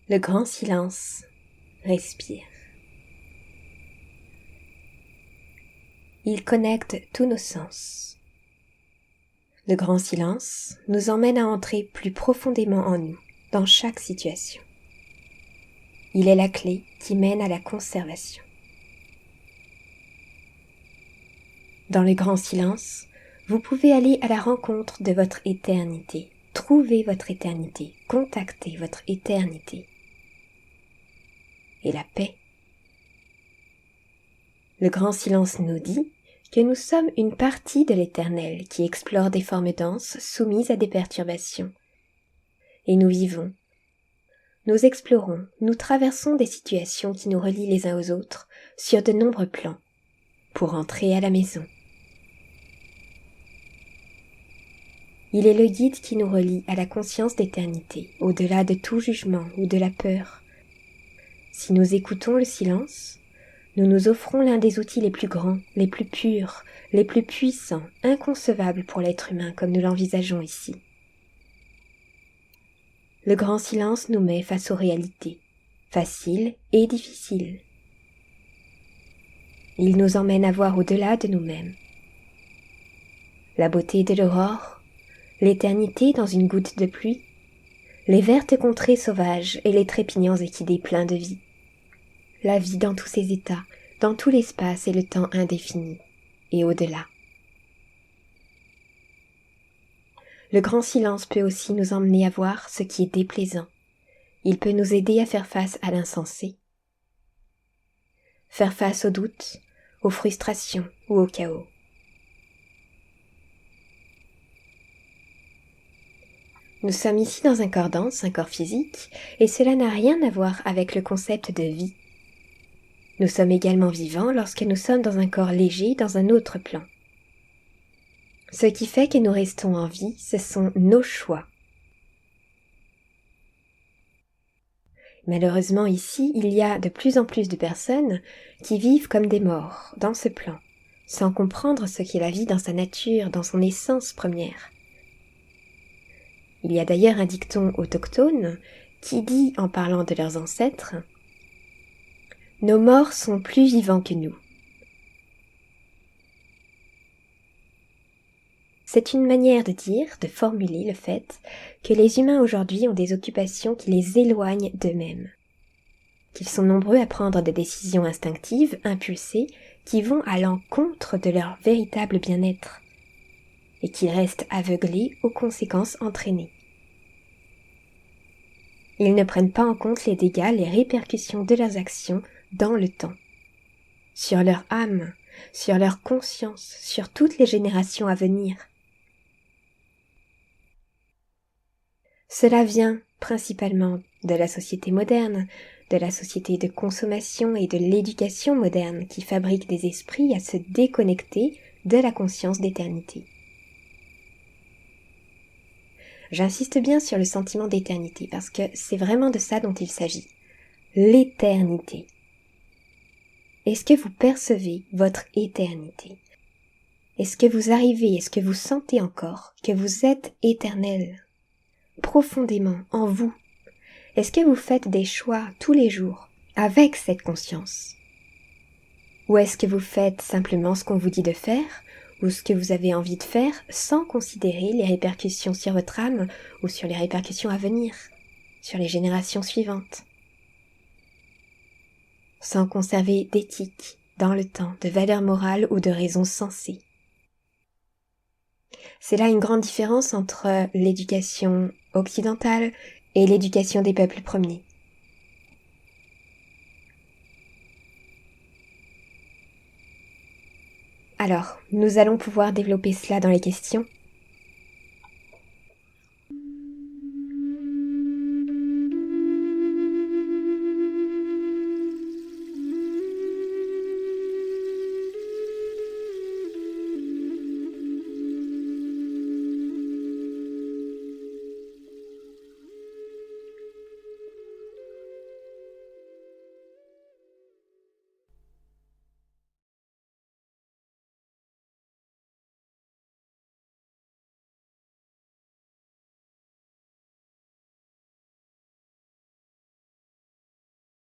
Le grand silence respire. Il connecte tous nos sens. Le grand silence nous emmène à entrer plus profondément en nous, dans chaque situation. Il est la clé qui mène à la conservation. Dans le grand silence, vous pouvez aller à la rencontre de votre éternité, trouver votre éternité, contacter votre éternité. Et la paix. Le grand silence nous dit que nous sommes une partie de l'Éternel qui explore des formes denses soumises à des perturbations. Et nous vivons, nous explorons, nous traversons des situations qui nous relient les uns aux autres sur de nombreux plans pour entrer à la maison. Il est le guide qui nous relie à la conscience d'éternité, au-delà de tout jugement ou de la peur. Si nous écoutons le silence, nous nous offrons l'un des outils les plus grands, les plus purs, les plus puissants, inconcevables pour l'être humain comme nous l'envisageons ici. Le grand silence nous met face aux réalités, faciles et difficiles. Il nous emmène à voir au-delà de nous-mêmes. La beauté de l'aurore, l'éternité dans une goutte de pluie, les vertes contrées sauvages et les trépignants équidés pleins de vie. La vie dans tous ses états, dans tout l'espace et le temps indéfini, et au-delà. Le grand silence peut aussi nous emmener à voir ce qui est déplaisant. Il peut nous aider à faire face à l'insensé, faire face aux doutes, aux frustrations ou au chaos. Nous sommes ici dans un corps dense, un corps physique, et cela n'a rien à voir avec le concept de vie. Nous sommes également vivants lorsque nous sommes dans un corps léger, dans un autre plan. Ce qui fait que nous restons en vie, ce sont nos choix. Malheureusement ici, il y a de plus en plus de personnes qui vivent comme des morts dans ce plan, sans comprendre ce qu'est la vie dans sa nature, dans son essence première. Il y a d'ailleurs un dicton autochtone qui dit, en parlant de leurs ancêtres, « Nos morts sont plus vivants que nous ». C'est une manière de dire, de formuler le fait que les humains aujourd'hui ont des occupations qui les éloignent d'eux-mêmes, qu'ils sont nombreux à prendre des décisions instinctives, impulsées, qui vont à l'encontre de leur véritable bien-être, et qu'ils restent aveuglés aux conséquences entraînées. Ils ne prennent pas en compte les dégâts, les répercussions de leurs actions dans le temps, sur leur âme, sur leur conscience, sur toutes les générations à venir. Cela vient principalement de la société moderne, de la société de consommation et de l'éducation moderne qui fabrique des esprits à se déconnecter de la conscience d'éternité. J'insiste bien sur le sentiment d'éternité parce que c'est vraiment de ça dont il s'agit. L'éternité. Est-ce que vous percevez votre éternité? Est-ce que vous arrivez, est-ce que vous sentez encore que vous êtes éternel? Profondément, en vous. Est-ce que vous faites des choix tous les jours avec cette conscience? Ou est-ce que vous faites simplement ce qu'on vous dit de faire ou ce que vous avez envie de faire sans considérer les répercussions sur votre âme ou sur les répercussions à venir, sur les générations suivantes? Sans conserver d'éthique dans le temps, de valeurs morales ou de raisons sensées. C'est là une grande différence entre l'éducation occidentale et l'éducation des peuples premiers. Alors, nous allons pouvoir développer cela dans les questions.